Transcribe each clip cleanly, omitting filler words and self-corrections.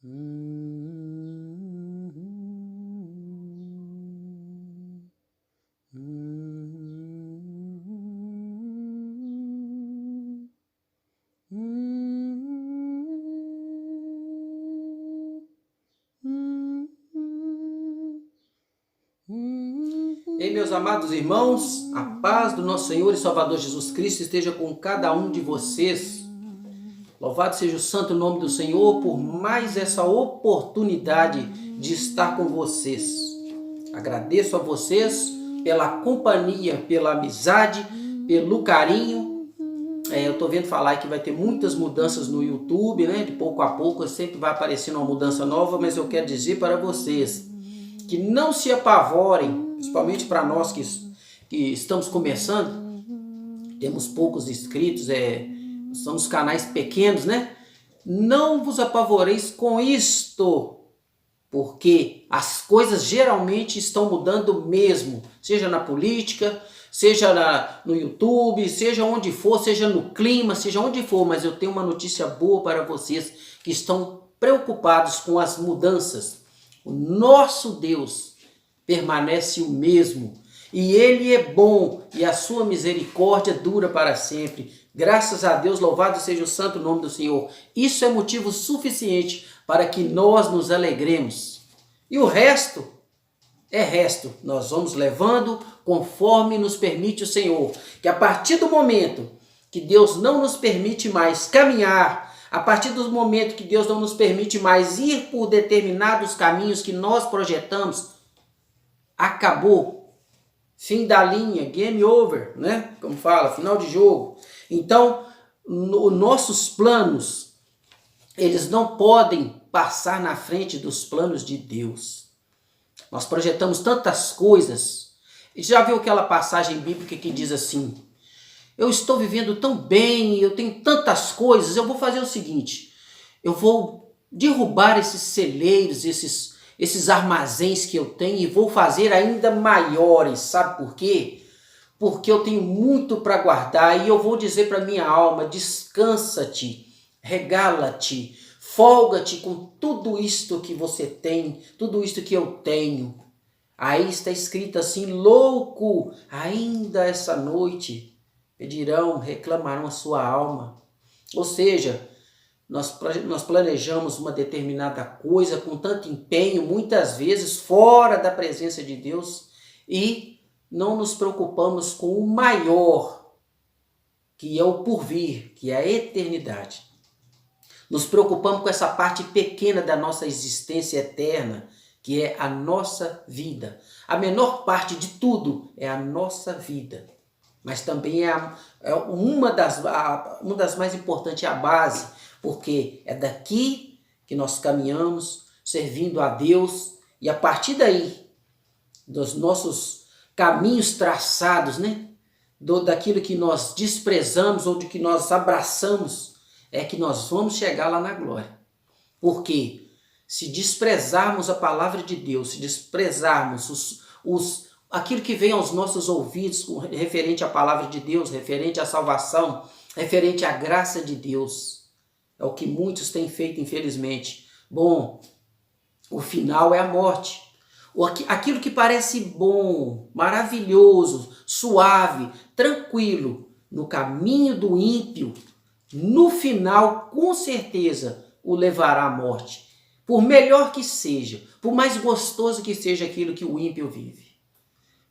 Ei, meus amados irmãos, a paz do nosso Senhor e Salvador Jesus Cristo esteja com cada um de vocês. Louvado seja o santo nome do Senhor por mais essa oportunidade de estar com vocês. Agradeço a vocês pela companhia, pela amizade, pelo carinho. Eu estou vendo falar que vai ter muitas mudanças no YouTube, né? De pouco a pouco sempre vai aparecendo uma mudança nova, mas eu quero dizer para vocês que não se apavorem, principalmente para nós que estamos começando, temos poucos inscritos, somos canais pequenos, né? Não vos apavoreis com isto, porque as coisas geralmente estão mudando mesmo, seja na política, seja no YouTube, seja onde for, seja no clima, seja onde for, mas eu tenho uma notícia boa para vocês que estão preocupados com as mudanças. O nosso Deus permanece o mesmo, e Ele é bom, e a sua misericórdia dura para sempre. Graças a Deus, louvado seja o santo nome do Senhor. Isso é motivo suficiente para que nós nos alegremos. E o resto é resto. Nós vamos levando conforme nos permite o Senhor. Que a partir do momento que Deus não nos permite mais caminhar, a partir do momento que Deus não nos permite mais ir por determinados caminhos que nós projetamos, acabou. Fim da linha, game over, né? Como fala, final de jogo. Então, nossos planos, eles não podem passar na frente dos planos de Deus. Nós projetamos tantas coisas. E já viu aquela passagem bíblica que diz assim: eu estou vivendo tão bem, eu tenho tantas coisas, eu vou fazer o seguinte, eu vou derrubar esses celeiros, esses armazéns que eu tenho e vou fazer ainda maiores. Sabe por quê? Porque eu tenho muito para guardar e eu vou dizer para minha alma: descansa-te, regala-te, folga-te com tudo isto que você tem, tudo isto que eu tenho. Aí está escrito assim: louco, ainda essa noite pedirão, reclamarão a sua alma. Ou seja, nós planejamos uma determinada coisa com tanto empenho, muitas vezes fora da presença de Deus, e não nos preocupamos com o maior, que é o porvir, que é a eternidade. Nos preocupamos com essa parte pequena da nossa existência eterna, que é a nossa vida. A menor parte de tudo é a nossa vida. Mas também uma das mais importantes, é a base, porque é daqui que nós caminhamos, servindo a Deus, e a partir daí, dos nossos caminhos traçados, né? Daquilo que nós desprezamos ou de que nós abraçamos, é que nós vamos chegar lá na glória. Porque se desprezarmos a palavra de Deus, se desprezarmos aquilo que vem aos nossos ouvidos referente à palavra de Deus, referente à salvação, referente à graça de Deus, é o que muitos têm feito, infelizmente. Bom, o final é a morte. Aquilo que parece bom, maravilhoso, suave, tranquilo, no caminho do ímpio, no final, com certeza, o levará à morte. Por melhor que seja, por mais gostoso que seja aquilo que o ímpio vive.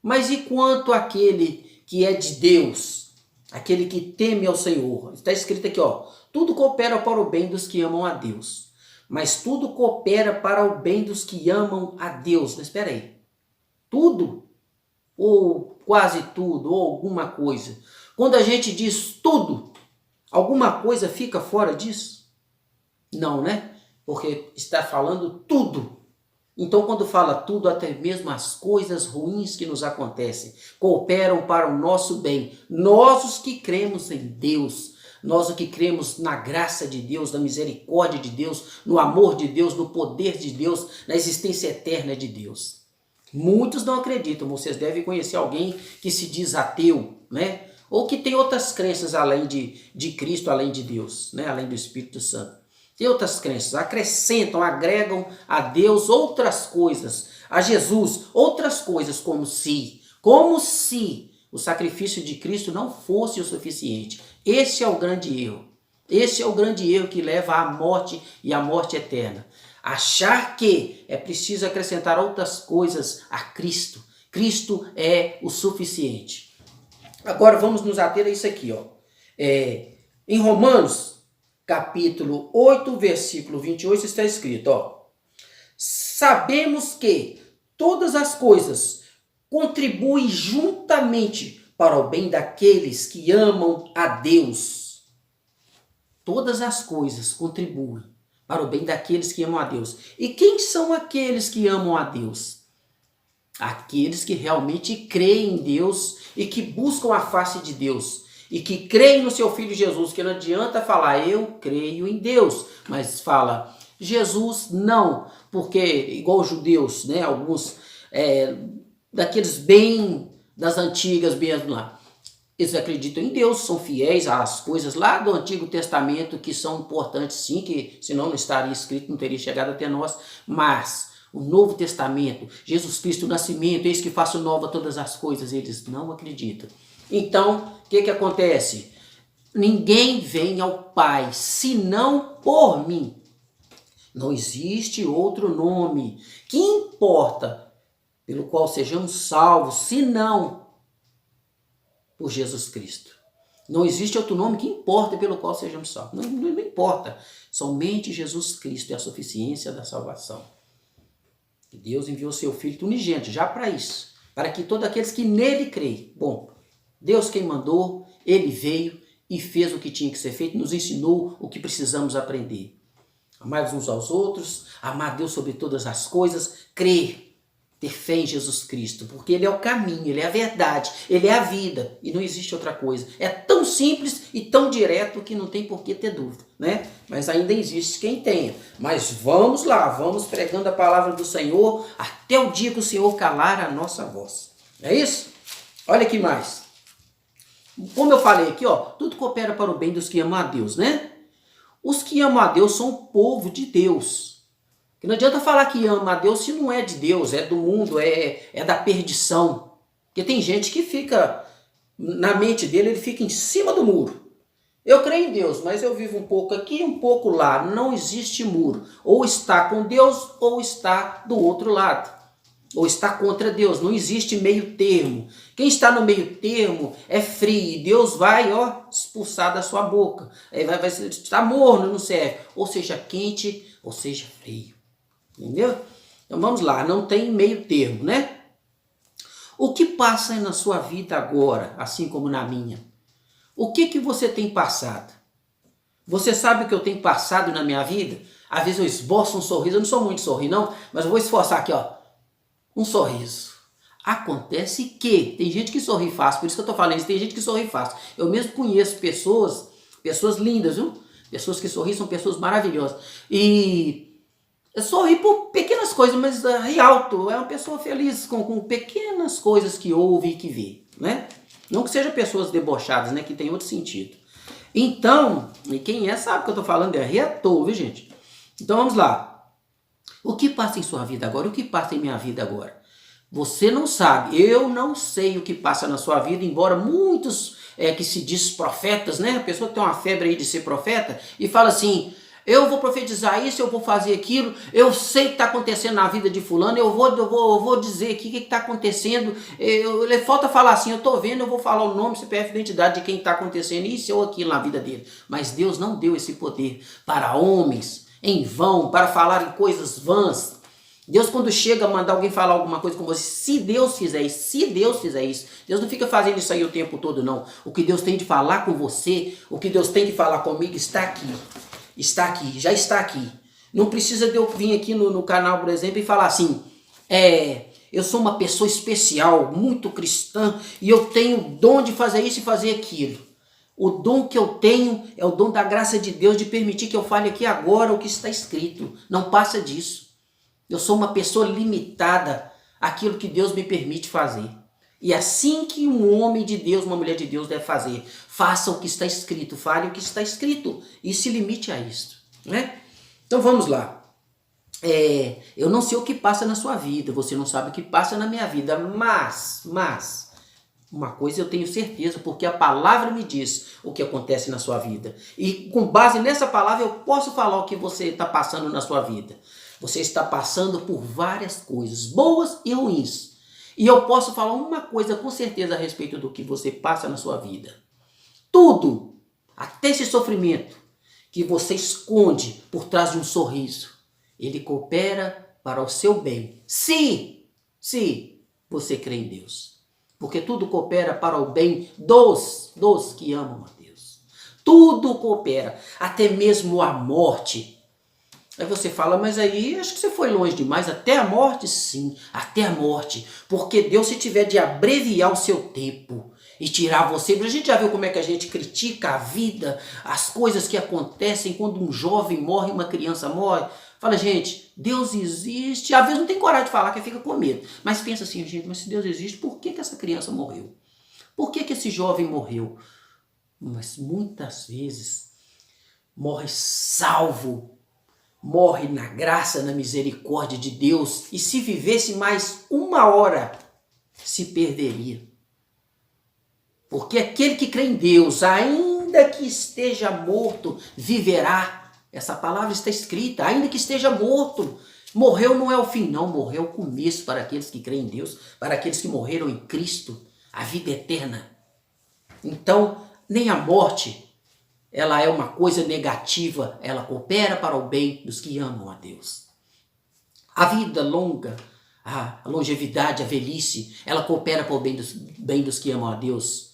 Mas e quanto àquele que é de Deus, aquele que teme ao Senhor? Está escrito aqui, ó: tudo coopera para o bem dos que amam a Deus. Mas tudo coopera para o bem dos que amam a Deus. Mas espera aí. Tudo? Ou quase tudo? Ou alguma coisa? Quando a gente diz tudo, alguma coisa fica fora disso? Não, né? Porque está falando tudo. Então, quando fala tudo, até mesmo as coisas ruins que nos acontecem, cooperam para o nosso bem. Nós os que cremos em Deus, nós os que cremos na graça de Deus, na misericórdia de Deus, no amor de Deus, no poder de Deus, na existência eterna de Deus. Muitos não acreditam, vocês devem conhecer alguém que se diz ateu, né? Ou que tem outras crenças além de Cristo, além de Deus, né? Além do Espírito Santo. Tem outras crenças, acrescentam, agregam a Deus outras coisas, a Jesus outras coisas, como se o sacrifício de Cristo não fosse o suficiente. Esse é o grande erro. Esse é o grande erro que leva à morte e à morte eterna. Achar que é preciso acrescentar outras coisas a Cristo. Cristo é o suficiente. Agora vamos nos ater a isso aqui, ó. Em Romanos, capítulo 8, versículo 28, está escrito, ó. Sabemos que todas as coisas contribuem juntamente para o bem daqueles que amam a Deus. Todas as coisas contribuem para o bem daqueles que amam a Deus. E quem são aqueles que amam a Deus? Aqueles que realmente creem em Deus e que buscam a face de Deus. E que creem no seu Filho Jesus, que não adianta falar, eu creio em Deus, mas fala, Jesus não, porque igual os judeus, né, alguns daqueles bem das antigas mesmo lá, eles acreditam em Deus, são fiéis às coisas lá do Antigo Testamento que são importantes sim, que senão não estaria escrito, não teria chegado até nós, mas o Novo Testamento, Jesus Cristo, o nascimento, eis que faço nova todas as coisas, eles não acreditam. Então, o que acontece? Ninguém vem ao Pai, senão por mim. Não existe outro nome que importa pelo qual sejamos salvos, senão por Jesus Cristo. Não existe outro nome que importa pelo qual sejamos salvos. Não importa. Somente Jesus Cristo é a suficiência da salvação. E Deus enviou seu Filho unigênito já para isso. Para que todos aqueles que nele creem. Bom, Deus quem mandou, ele veio e fez o que tinha que ser feito, nos ensinou o que precisamos aprender. Amar uns aos outros, amar Deus sobre todas as coisas, crer. Ter fé em Jesus Cristo, porque ele é o caminho, ele é a verdade, ele é a vida e não existe outra coisa. É tão simples e tão direto que não tem por que ter dúvida, né? Mas ainda existe quem tenha. Mas vamos lá, vamos pregando a palavra do Senhor até o dia que o Senhor calar a nossa voz. É isso? Olha aqui mais. Como eu falei aqui, ó, tudo coopera para o bem dos que amam a Deus, né? Os que amam a Deus são o povo de Deus. Que não adianta falar que ama a Deus se não é de Deus, é do mundo, é da perdição. Porque tem gente que fica, na mente dele, ele fica em cima do muro. Eu creio em Deus, mas eu vivo um pouco aqui, um pouco lá. Não existe muro. Ou está com Deus, ou está do outro lado. Ou está contra Deus. Não existe meio termo. Quem está no meio termo é frio. Deus vai, ó, expulsar da sua boca. Vai estar morno, não serve. Ou seja quente, ou seja frio. Entendeu? Então vamos lá, não tem meio termo, né? O que passa na sua vida agora, assim como na minha? O que você tem passado? Você sabe o que eu tenho passado na minha vida? Às vezes eu esboço um sorriso, eu não sou muito sorrir não, mas eu vou esforçar aqui, ó. Um sorriso. Acontece que tem gente que sorri fácil, por isso que eu tô falando isso, tem gente que sorri fácil. Eu mesmo conheço pessoas lindas, viu? Pessoas que sorriem são pessoas maravilhosas. E eu sorri por pequenas coisas, mas Rialto é uma pessoa feliz com pequenas coisas que ouve e que vê, né? Não que sejam pessoas debochadas, né? Que tem outro sentido. Então, e quem sabe o que eu tô falando, é reator, viu, gente? Então vamos lá. O que passa em sua vida agora? O que passa em minha vida agora? Você não sabe, eu não sei o que passa na sua vida, embora muitos que se diz profetas, né? A pessoa tem uma febre aí de ser profeta e fala assim, eu vou profetizar isso, eu vou fazer aquilo, eu sei o que está acontecendo na vida de fulano, eu vou dizer aqui o que está acontecendo, falta falar assim, eu estou vendo, eu vou falar o nome, CPF, identidade de quem está acontecendo, isso ou aquilo na vida dele. Mas Deus não deu esse poder para homens em vão, para falar em coisas vãs. Deus quando chega a mandar alguém falar alguma coisa com você, se Deus fizer isso, Deus não fica fazendo isso aí o tempo todo não. O que Deus tem de falar com você, o que Deus tem de falar comigo está aqui. Está aqui, já está aqui. Não precisa de eu vir aqui no canal, por exemplo, e falar assim, eu sou uma pessoa especial, muito cristã, e eu tenho o dom de fazer isso e fazer aquilo. O dom que eu tenho é o dom da graça de Deus de permitir que eu fale aqui agora o que está escrito. Não passa disso. Eu sou uma pessoa limitada àquilo que Deus me permite fazer. E assim que um homem de Deus, uma mulher de Deus deve fazer. Faça o que está escrito, fale o que está escrito e se limite a isso, né? Então vamos lá. Eu não sei o que passa na sua vida, você não sabe o que passa na minha vida, mas, uma coisa eu tenho certeza, porque a palavra me diz o que acontece na sua vida. E com base nessa palavra eu posso falar o que você está passando na sua vida. Você está passando por várias coisas, boas e ruins. E eu posso falar uma coisa com certeza a respeito do que você passa na sua vida. Tudo, até esse sofrimento que você esconde por trás de um sorriso, ele coopera para o seu bem. Se você crê em Deus. Porque tudo coopera para o bem dos que amam a Deus. Tudo coopera, até mesmo a morte. Aí você fala, mas aí acho que você foi longe demais. Até a morte? Sim, até a morte. Porque Deus, se tiver de abreviar o seu tempo e tirar você... A gente já viu como é que a gente critica a vida, as coisas que acontecem quando um jovem morre, uma criança morre. Fala, gente, Deus existe. Às vezes não tem coragem de falar, que fica com medo. Mas pensa assim, gente, mas se Deus existe, por que essa criança morreu? Por que esse jovem morreu? Mas muitas vezes morre salvo, morre na graça, na misericórdia de Deus. E se vivesse mais uma hora, se perderia. Porque aquele que crê em Deus, ainda que esteja morto, viverá. Essa palavra está escrita, ainda que esteja morto. Morreu não é o fim, não. Morreu é o começo para aqueles que creem em Deus, para aqueles que morreram em Cristo, a vida eterna. Então, nem a morte, ela é uma coisa negativa, ela coopera para o bem dos que amam a Deus. A vida longa, a longevidade, a velhice, ela coopera para o bem dos que amam a Deus.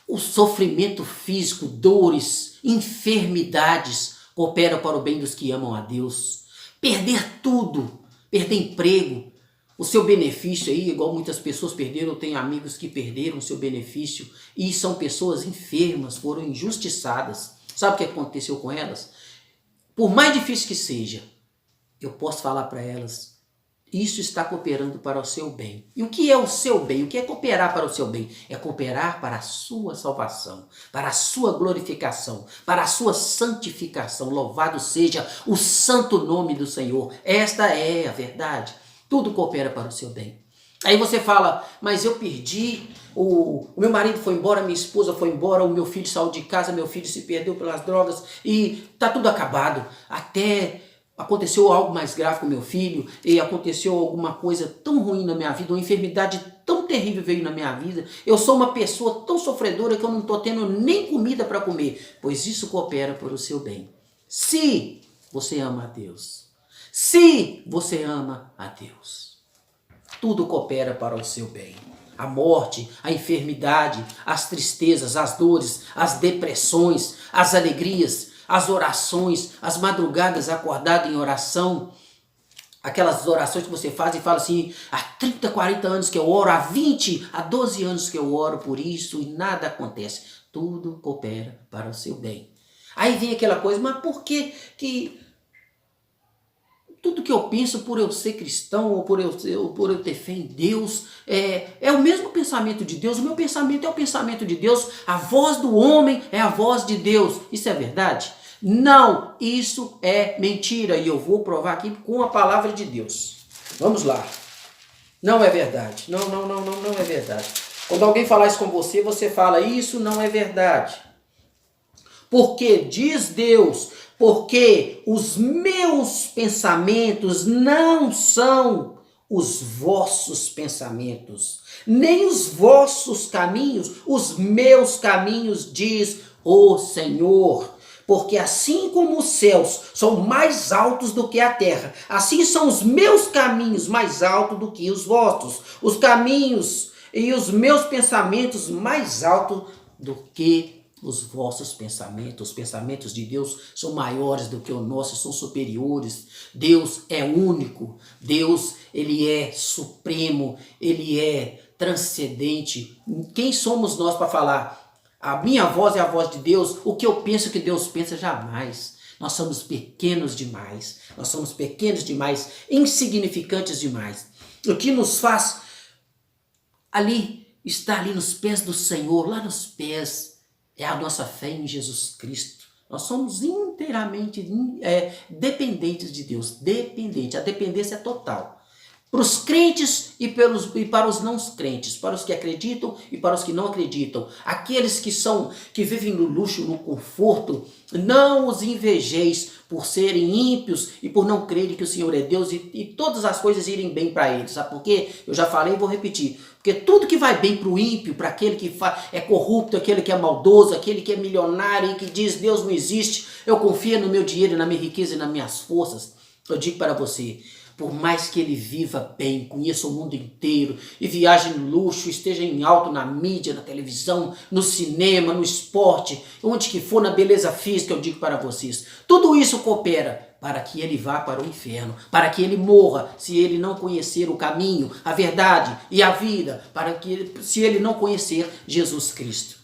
O sofrimento físico, dores, enfermidades, coopera para o bem dos que amam a Deus. Perder tudo, perder emprego, o seu benefício aí, igual muitas pessoas perderam, eu tenho amigos que perderam o seu benefício e são pessoas enfermas, foram injustiçadas. Sabe o que aconteceu com elas? Por mais difícil que seja, eu posso falar para elas, isso está cooperando para o seu bem. E o que é o seu bem? O que é cooperar para o seu bem? É cooperar para a sua salvação, para a sua glorificação, para a sua santificação. Louvado seja o santo nome do Senhor. Esta é a verdade. Tudo coopera para o seu bem. Aí você fala, mas eu perdi, o meu marido foi embora, minha esposa foi embora, o meu filho saiu de casa, meu filho se perdeu pelas drogas e está tudo acabado. Até aconteceu algo mais grave com meu filho e aconteceu alguma coisa tão ruim na minha vida, uma enfermidade tão terrível veio na minha vida. Eu sou uma pessoa tão sofredora que eu não estou tendo nem comida para comer, pois isso coopera para o seu bem. Se você ama a Deus. Se você ama a Deus, tudo coopera para o seu bem. A morte, a enfermidade, as tristezas, as dores, as depressões, as alegrias, as orações, as madrugadas acordado em oração, aquelas orações que você faz e fala assim, há 30, 40 anos que eu oro, há 20, há 12 anos que eu oro por isso e nada acontece. Tudo coopera para o seu bem. Aí vem aquela coisa, mas por que tudo que eu penso por eu ser cristão ou por eu ter fé em Deus é o mesmo pensamento de Deus? O meu pensamento é o pensamento de Deus, a voz do homem é a voz de Deus. Isso é verdade? Não, isso é mentira e eu vou provar aqui com a palavra de Deus. Vamos lá. Não é verdade. Não é verdade. Quando alguém falar isso com você, você fala, isso não é verdade. Porque diz Deus, porque os meus pensamentos não são os vossos pensamentos, nem os vossos caminhos, os meus caminhos, diz o Senhor. Porque assim como os céus são mais altos do que a terra, assim são os meus caminhos mais altos do que os vossos, os caminhos e os meus pensamentos mais altos do que os vossos pensamentos. Os pensamentos de Deus são maiores do que os nossos, são superiores. Deus é único, Deus ele é supremo, ele é transcendente. Quem somos nós para falar? A minha voz é a voz de Deus, o que eu penso que Deus pensa, jamais. Nós somos pequenos demais, nós somos pequenos demais, insignificantes demais. O que nos faz estar ali nos pés do Senhor, lá nos pés, é a nossa fé em Jesus Cristo. Nós somos inteiramente dependentes de Deus. Dependente. A dependência é total. Para os crentes e para os não crentes, para os que acreditam e para os que não acreditam. Aqueles que vivem no luxo, no conforto, não os invejeis por serem ímpios e por não crerem que o Senhor é Deus e todas as coisas irem bem para eles. Sabe por quê? Eu já falei e vou repetir. Porque tudo que vai bem para o ímpio, para aquele que é corrupto, aquele que é maldoso, aquele que é milionário e que diz Deus não existe, eu confio no meu dinheiro, na minha riqueza e nas minhas forças. Eu digo para você, por mais que ele viva bem, conheça o mundo inteiro e viaje no luxo, esteja em alto na mídia, na televisão, no cinema, no esporte, onde que for, na beleza física, eu digo para vocês, tudo isso coopera para que ele vá para o inferno, para que ele morra, se ele não conhecer o caminho, a verdade e a vida, se ele não conhecer Jesus Cristo.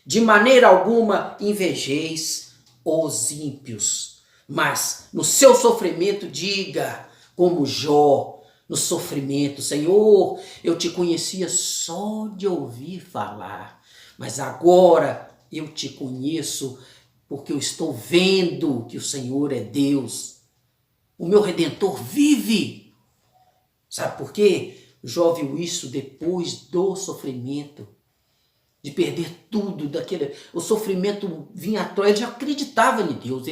De maneira alguma invejeis os ímpios, mas no seu sofrimento diga, como Jó, no sofrimento, Senhor, eu te conhecia só de ouvir falar, mas agora eu te conheço porque eu estou vendo que o Senhor é Deus. O meu Redentor vive. Sabe por quê? Jó viu isso depois do sofrimento, de perder tudo, o sofrimento vinha atrás, ele já acreditava em Deus,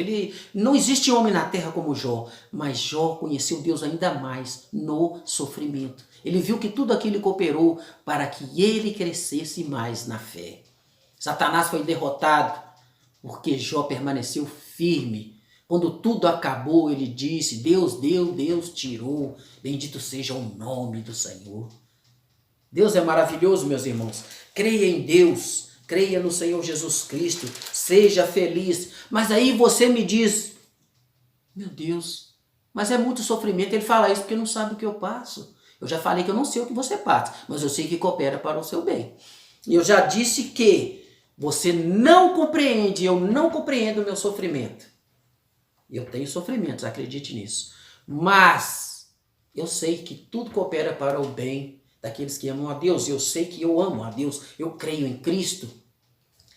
não existe homem na terra como Jó, mas Jó conheceu Deus ainda mais no sofrimento. Ele viu que tudo aquilo cooperou para que ele crescesse mais na fé. Satanás foi derrotado porque Jó permaneceu firme. Quando tudo acabou, ele disse, Deus deu, Deus tirou, bendito seja o nome do Senhor. Deus é maravilhoso, meus irmãos. Creia em Deus, creia no Senhor Jesus Cristo, seja feliz. Mas aí você me diz, meu Deus, mas é muito sofrimento. Ele fala isso porque não sabe o que eu passo. Eu já falei que eu não sei o que você passa, mas eu sei que coopera para o seu bem. E eu já disse que você não compreende, eu não compreendo o meu sofrimento. Eu tenho sofrimentos, acredite nisso. Mas eu sei que tudo coopera para o bem daqueles que amam a Deus. Eu sei que eu amo a Deus. Eu creio em Cristo.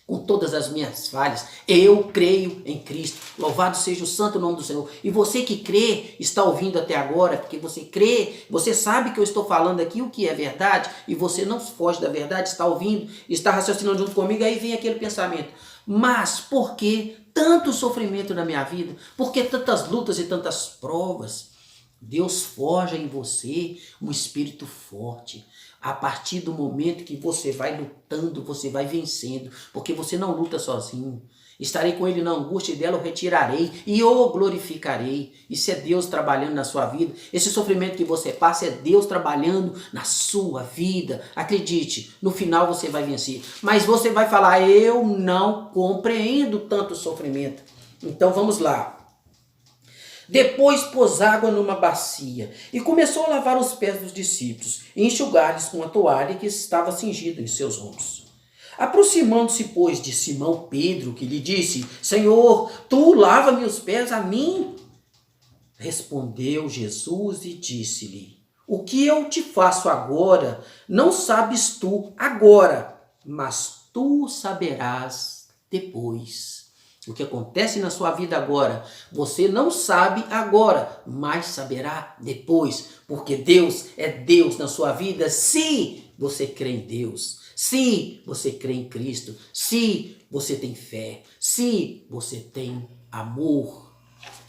Com todas as minhas falhas, eu creio em Cristo. Louvado seja o santo nome do Senhor. E você que crê, está ouvindo até agora, porque você crê, você sabe que eu estou falando aqui o que é verdade, e você não foge da verdade, está ouvindo, está raciocinando junto comigo, aí vem aquele pensamento. Mas por que tanto sofrimento na minha vida? Por que tantas lutas e tantas provas? Deus forja em você um espírito forte. A partir do momento que você vai lutando, você vai vencendo, porque você não luta sozinho. Estarei com ele na angústia e dela o retirarei e o glorificarei. Isso é Deus trabalhando na sua vida. Esse sofrimento que você passa é Deus trabalhando na sua vida. Acredite, no final você vai vencer. Mas você vai falar, eu não compreendo tanto sofrimento. Então vamos lá. Depois pôs água numa bacia e começou a lavar os pés dos discípulos e enxugar-lhes com a toalha que estava cingida em seus ombros. Aproximando-se, pois, de Simão Pedro, que lhe disse, Senhor, tu lava-me os pés a mim? Respondeu Jesus e disse-lhe, o que eu te faço agora, não sabes tu agora, mas tu saberás depois. O que acontece na sua vida agora, você não sabe agora, mas saberá depois, porque Deus é Deus na sua vida, se você crê em Deus, se você crê em Cristo, se você tem fé, se você tem amor.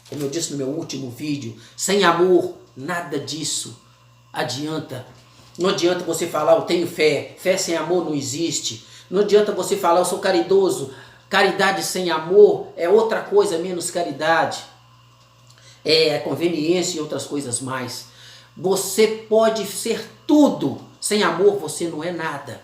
Como eu disse no meu último vídeo, sem amor, nada disso adianta. Não adianta você falar, eu tenho fé, fé sem amor não existe. Não adianta você falar, eu sou caridoso. Caridade sem amor é outra coisa menos caridade. É conveniência e outras coisas mais. Você pode ser tudo. Sem amor você não é nada.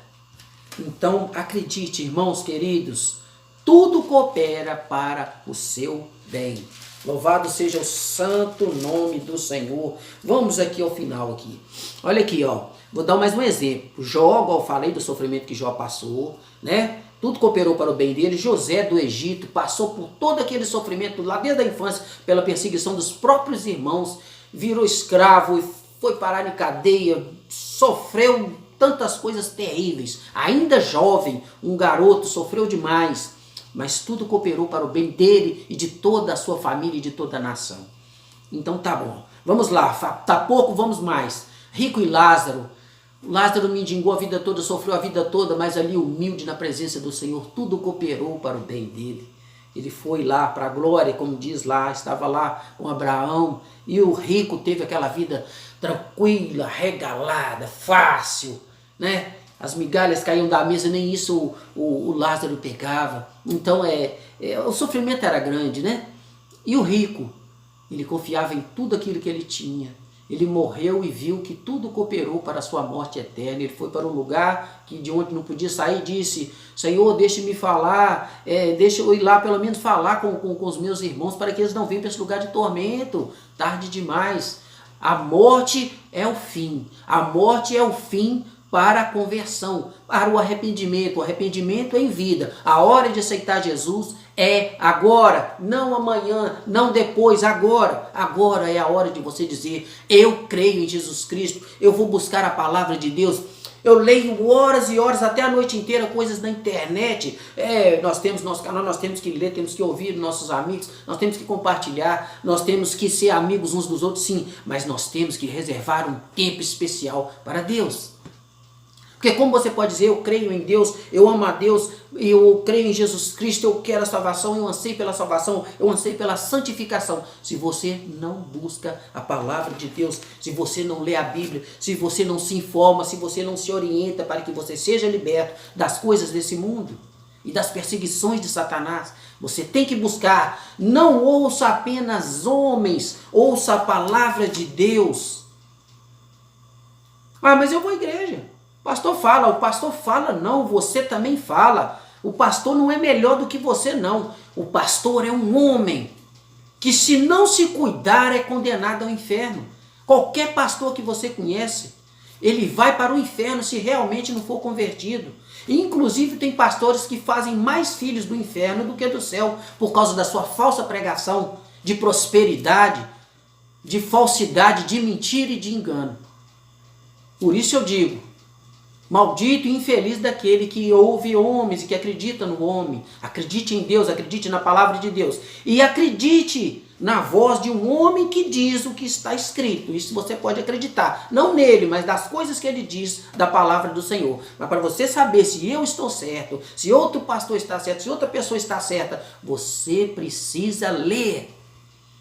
Então acredite, irmãos queridos, tudo coopera para o seu bem. Louvado seja o santo nome do Senhor. Vamos aqui ao final aqui. Olha aqui, ó. Vou dar mais um exemplo. Jó, igual eu falei do sofrimento que Jó passou, né? Tudo cooperou para o bem dele. José do Egito passou por todo aquele sofrimento lá desde a infância, pela perseguição dos próprios irmãos, virou escravo e foi parar em cadeia, sofreu tantas coisas terríveis. Ainda jovem, um garoto, sofreu demais. mas tudo cooperou para o bem dele e de toda a sua família e de toda a nação. Então tá bom, vamos lá, tá pouco, vamos mais. Rico e Lázaro. Lázaro mendigou a vida toda, sofreu a vida toda, mas ali humilde na presença do Senhor, tudo cooperou para o bem dele. Ele foi lá para a glória, como diz lá, estava lá com Abraão, e o rico teve aquela vida tranquila, regalada, fácil, né? As migalhas caíam da mesa, nem isso o Lázaro pegava. Então o sofrimento era grande, né? E o rico, ele confiava em tudo aquilo que ele tinha. Ele morreu e viu que tudo cooperou para a sua morte eterna. Ele foi para um lugar de onde não podia sair e disse: Senhor, deixe-me falar, deixa eu ir lá pelo menos falar com os meus irmãos para que eles não venham para esse lugar de tormento. Tarde demais. A morte é o fim. A morte é o fim para a conversão, para o arrependimento. O arrependimento é em vida. A hora de aceitar Jesus é agora, não amanhã, não depois, agora. Agora é a hora de você dizer: eu creio em Jesus Cristo, eu vou buscar a palavra de Deus. Eu leio horas e horas, até a noite inteira, coisas na internet. Nós temos nosso canal, nós temos que ler, temos que ouvir nossos amigos, nós temos que compartilhar, nós temos que ser amigos uns dos outros, sim, mas nós temos que reservar um tempo especial para Deus. Porque como você pode dizer: eu creio em Deus, eu amo a Deus, eu creio em Jesus Cristo, eu quero a salvação, eu anseio pela salvação, eu anseio pela santificação. Se você não busca a palavra de Deus, se você não lê a Bíblia, se você não se informa, se você não se orienta para que você seja liberto das coisas desse mundo e das perseguições de Satanás, você tem que buscar. Não ouça apenas homens, ouça a palavra de Deus. Ah, mas eu vou à igreja. O pastor fala, não, você também fala. O pastor não é melhor do que você, não. O pastor é um homem que, se não se cuidar, é condenado ao inferno. Qualquer pastor que você conhece, ele vai para o inferno se realmente não for convertido. E, inclusive, tem pastores que fazem mais filhos do inferno do que do céu, por causa da sua falsa pregação de prosperidade, de falsidade, de mentira e de engano. Por isso eu digo: maldito e infeliz daquele que ouve homens e que acredita no homem. Acredite em Deus, acredite na palavra de Deus. E acredite na voz de um homem que diz o que está escrito. Isso você pode acreditar. Não nele, mas das coisas que ele diz da palavra do Senhor. Mas para você saber se eu estou certo, se outro pastor está certo, se outra pessoa está certa, você precisa ler.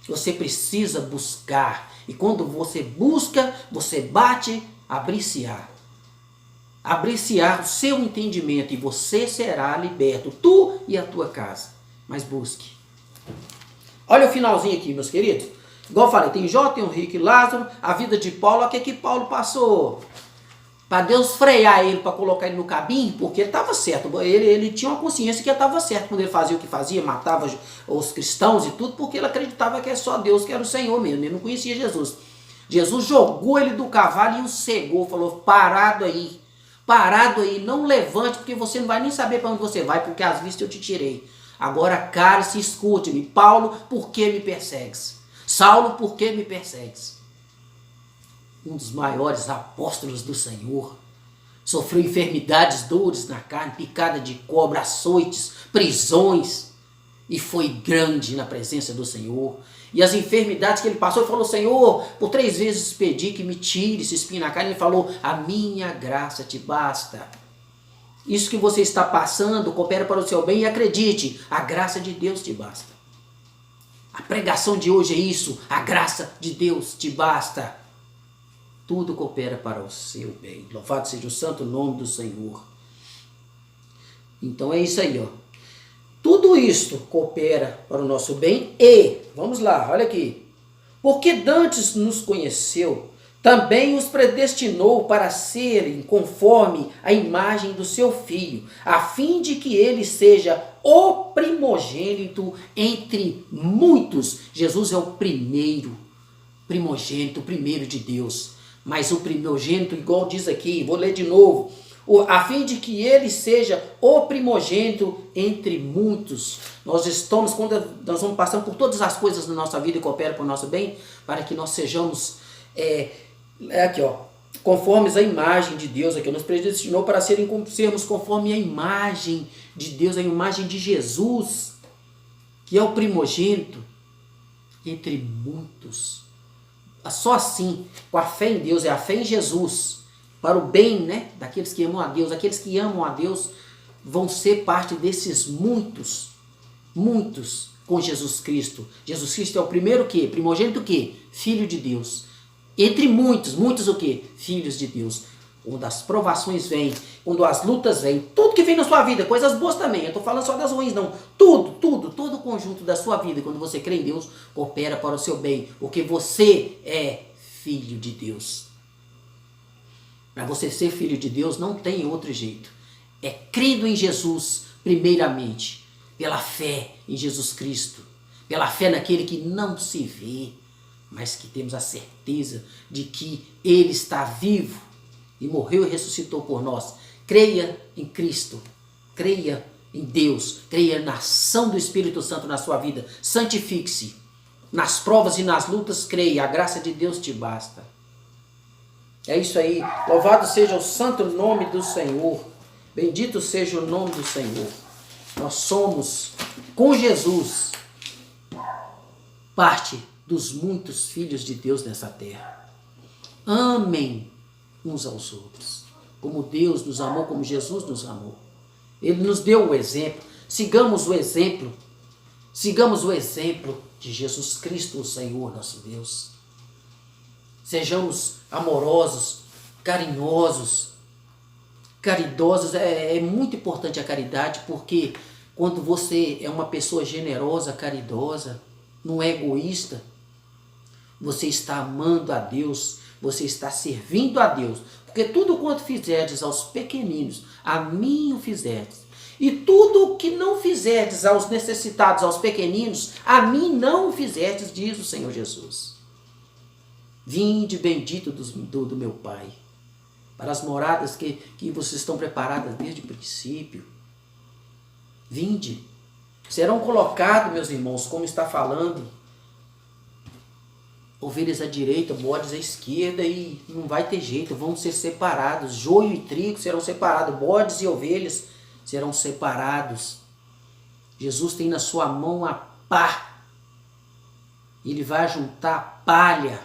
Você precisa buscar. E quando você busca, você bate, abre-se-á. Abre-se-á o seu entendimento e você será liberto, tu e a tua casa. Mas busque. Olha o finalzinho aqui, meus queridos. Igual eu falei, tem Jó, tem o rico e Lázaro, a vida de Paulo. Olha o que Paulo passou. Para Deus frear ele, para colocar ele no caminho, porque ele estava certo. Ele tinha uma consciência que ele estava certo quando ele fazia o que fazia, matava os cristãos e tudo, porque ele acreditava que é só Deus que era o Senhor mesmo. Ele não conhecia Jesus. Jesus jogou ele do cavalo e o cegou, falou: parado aí, não levante, porque você não vai nem saber para onde você vai, porque às vistas eu te tirei. Agora cale-se e escute-me. Paulo, por que me persegues? Saulo, por que me persegues? Um dos maiores apóstolos do Senhor sofreu enfermidades, dores na carne, picada de cobra, açoites, prisões, e foi grande na presença do Senhor. E as enfermidades que ele passou, ele falou: Senhor, por 3 vezes pedi que me tire esse espinho na carne. Ele falou: a minha graça te basta. Isso que você está passando coopera para o seu bem, e acredite, a graça de Deus te basta. A pregação de hoje é isso: a graça de Deus te basta. Tudo coopera para o seu bem. Louvado seja o santo nome do Senhor. Então é isso aí, ó. Tudo isto coopera para o nosso bem e, vamos lá, olha aqui. Porque dantes nos conheceu, também os predestinou para serem conforme a imagem do seu Filho, a fim de que ele seja o primogênito entre muitos. Jesus é o primogênito, o primeiro de Deus. Mas o primogênito, igual diz aqui, vou ler de novo, a fim de que ele seja o primogênito entre muitos. Quando nós vamos passando por todas as coisas na nossa vida e cooperam para o nosso bem, para que nós sejamos, aqui ó, conformes à imagem de Deus, aqui nos predestinou para sermos conforme a imagem de Deus, a imagem de Jesus, que é o primogênito entre muitos. Só assim, com a fé em Deus, é a fé em Jesus, para o bem, né, daqueles que amam a Deus. Aqueles que amam a Deus vão ser parte desses muitos com Jesus Cristo. Jesus Cristo é o primeiro o quê? Primogênito o quê? Filho de Deus. Entre muitos o quê? Filhos de Deus. Quando as provações vêm, quando as lutas vêm, tudo que vem na sua vida, coisas boas também, eu estou falando só das ruins não, todo o conjunto da sua vida, quando você crê em Deus, coopera para o seu bem, porque você é filho de Deus. Para você ser filho de Deus não tem outro jeito, é crendo em Jesus primeiramente, pela fé em Jesus Cristo, pela fé naquele que não se vê, mas que temos a certeza de que Ele está vivo, e morreu e ressuscitou por nós. Creia em Cristo, creia em Deus, creia na ação do Espírito Santo na sua vida, santifique-se. Nas provas e nas lutas, creia, a graça de Deus te basta. É isso aí, louvado seja o santo nome do Senhor, bendito seja o nome do Senhor. Nós somos, com Jesus, parte dos muitos filhos de Deus nessa terra. Amém uns aos outros, como Deus nos amou, como Jesus nos amou. Ele nos deu o exemplo, sigamos o exemplo de Jesus Cristo, o Senhor nosso Deus. Sejamos amorosos, carinhosos, caridosos. É muito importante a caridade, porque quando você é uma pessoa generosa, caridosa, não é egoísta, você está amando a Deus, você está servindo a Deus, porque tudo quanto fizerdes aos pequeninos, a mim o fizerdes, e tudo o que não fizerdes aos necessitados, aos pequeninos, a mim não o fizerdes, diz o Senhor Jesus. Vinde bendito do meu Pai, para as moradas que vocês estão preparadas desde o princípio. Vinde, serão colocados, meus irmãos, como está falando, ovelhas à direita, bodes à esquerda, e não vai ter jeito, vão ser separados. Joio e trigo serão separados, bodes e ovelhas serão separados. Jesus tem na sua mão a pá, ele vai juntar a palha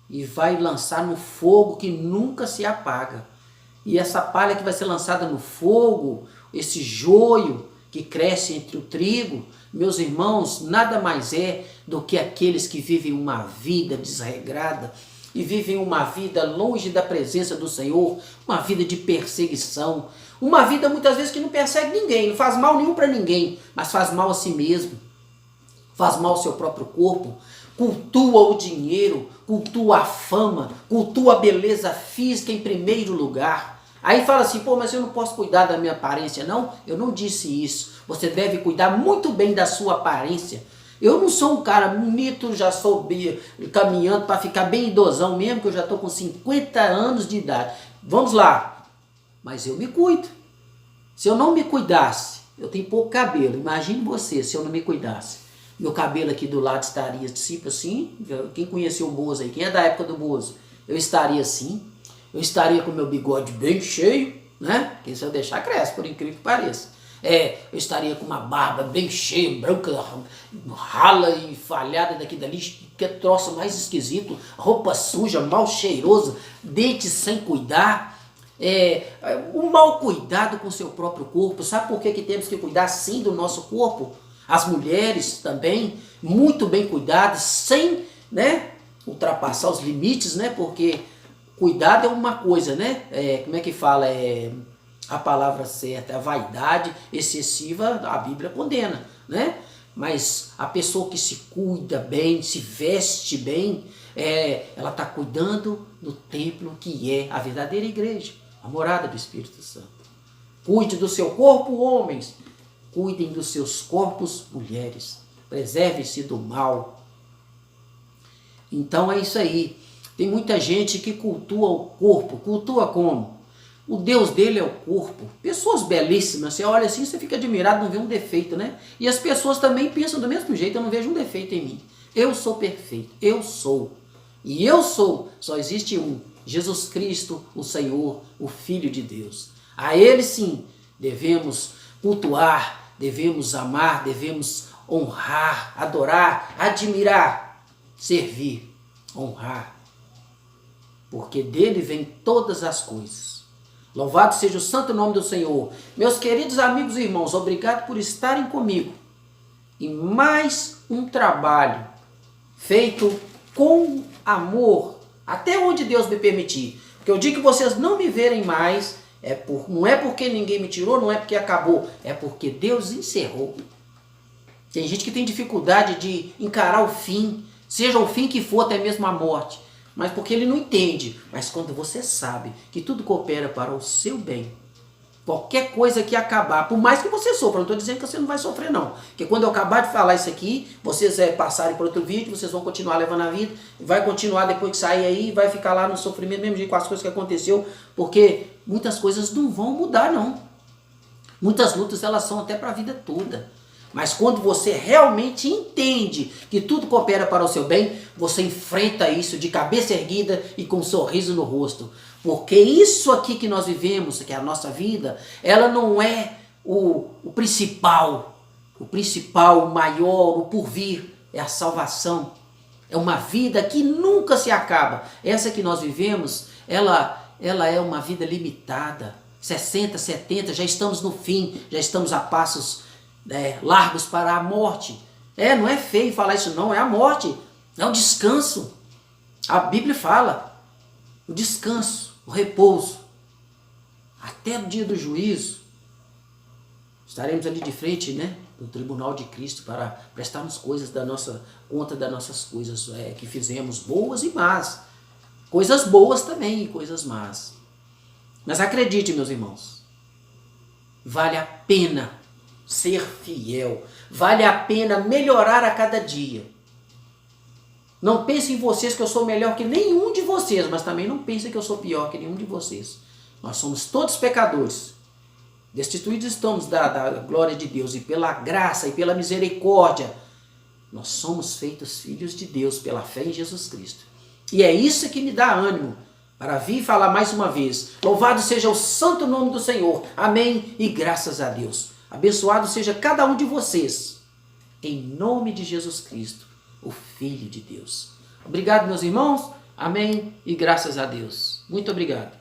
e vai lançar no fogo que nunca se apaga. E essa palha que vai ser lançada no fogo, esse joio que cresce entre o trigo, meus irmãos, nada mais é do que aqueles que vivem uma vida desregrada e vivem uma vida longe da presença do Senhor, uma vida de perseguição, uma vida muitas vezes que não persegue ninguém, não faz mal nenhum para ninguém, mas faz mal a si mesmo, faz mal ao seu próprio corpo, cultua o dinheiro, cultua a fama, cultua a beleza física em primeiro lugar. Aí fala assim, pô, mas eu não posso cuidar da minha aparência. Não, eu não disse isso. Você deve cuidar muito bem da sua aparência. Eu não sou um cara bonito, já estou caminhando para ficar bem idosão mesmo, que eu já estou com 50 anos de idade. Vamos lá. Mas eu me cuido. Se eu não me cuidasse, eu tenho pouco cabelo. Imagine você, se eu não me cuidasse. Meu cabelo aqui do lado estaria tipo assim. Quem conheceu o Bozo aí? Quem é da época do Bozo? Eu estaria assim. Eu estaria com meu bigode bem cheio, né? Porque se eu deixar, cresce, por incrível que pareça. Eu estaria com uma barba bem cheia, branca, rala e falhada daqui dali, que é troço mais esquisito, roupa suja, mal cheirosa, dente sem cuidar. O mal cuidado com o seu próprio corpo. Sabe por que temos que cuidar sim do nosso corpo? As mulheres também, muito bem cuidadas, sem, né, ultrapassar os limites, né? Porque cuidado é uma coisa, né? Como é que fala? A palavra certa, a vaidade excessiva, a Bíblia condena, né? Mas a pessoa que se cuida bem, se veste bem, ela está cuidando do templo que é a verdadeira igreja, a morada do Espírito Santo. Cuide do seu corpo, homens. Cuidem dos seus corpos, mulheres. Preserve-se do mal. Então é isso aí. Tem muita gente que cultua o corpo. Cultua como? O Deus dele é o corpo. Pessoas belíssimas. Você olha assim, você fica admirado, não vê um defeito, né? E as pessoas também pensam do mesmo jeito. Eu não vejo um defeito em mim. Eu sou perfeito. Eu sou. E eu sou. Só existe um. Jesus Cristo, o Senhor, o Filho de Deus. A Ele sim devemos cultuar, devemos amar, devemos honrar, adorar, admirar, servir, honrar. Porque dele vem todas as coisas. Louvado seja o santo nome do Senhor. Meus queridos amigos e irmãos, obrigado por estarem comigo em mais um trabalho feito com amor, até onde Deus me permitir. Porque o dia que vocês não me verem mais, não é porque ninguém me tirou, não é porque acabou, é porque Deus encerrou. Tem gente que tem dificuldade de encarar o fim, seja o fim que for, até mesmo a morte, mas porque ele não entende. Mas quando você sabe que tudo coopera para o seu bem, qualquer coisa que acabar, por mais que você sofra, não estou dizendo que você não vai sofrer não, porque quando eu acabar de falar isso aqui, vocês passarem por outro vídeo, vocês vão continuar levando a vida, vai continuar depois que sair aí, vai ficar lá no sofrimento, mesmo jeito com as coisas que aconteceu, porque muitas coisas não vão mudar não, muitas lutas elas são até para a vida toda, mas quando você realmente entende que tudo coopera para o seu bem, você enfrenta isso de cabeça erguida e com um sorriso no rosto. Porque isso aqui que nós vivemos, que é a nossa vida, ela não é o principal, o maior, o porvir, é a salvação. É uma vida que nunca se acaba. Essa que nós vivemos, ela é uma vida limitada. 60, 70, já estamos no fim, já estamos a passos largos para a morte. Não é feio falar isso não, é a morte, é o descanso. A Bíblia fala, o descanso, o repouso. Até o dia do juízo, estaremos ali de frente, do tribunal de Cristo para prestarmos conta das nossas coisas que fizemos, boas e más. Coisas boas também e coisas más. Mas acredite, meus irmãos, vale a pena ser fiel, vale a pena melhorar a cada dia. Não pense em vocês que eu sou melhor que nenhum de vocês, mas também não pense que eu sou pior que nenhum de vocês. Nós somos todos pecadores. Destituídos estamos da glória de Deus, e pela graça e pela misericórdia, nós somos feitos filhos de Deus pela fé em Jesus Cristo. E é isso que me dá ânimo para vir falar mais uma vez. Louvado seja o santo nome do Senhor. Amém e graças a Deus. Abençoado seja cada um de vocês, em nome de Jesus Cristo, o Filho de Deus. Obrigado, meus irmãos. Amém e graças a Deus. Muito obrigado.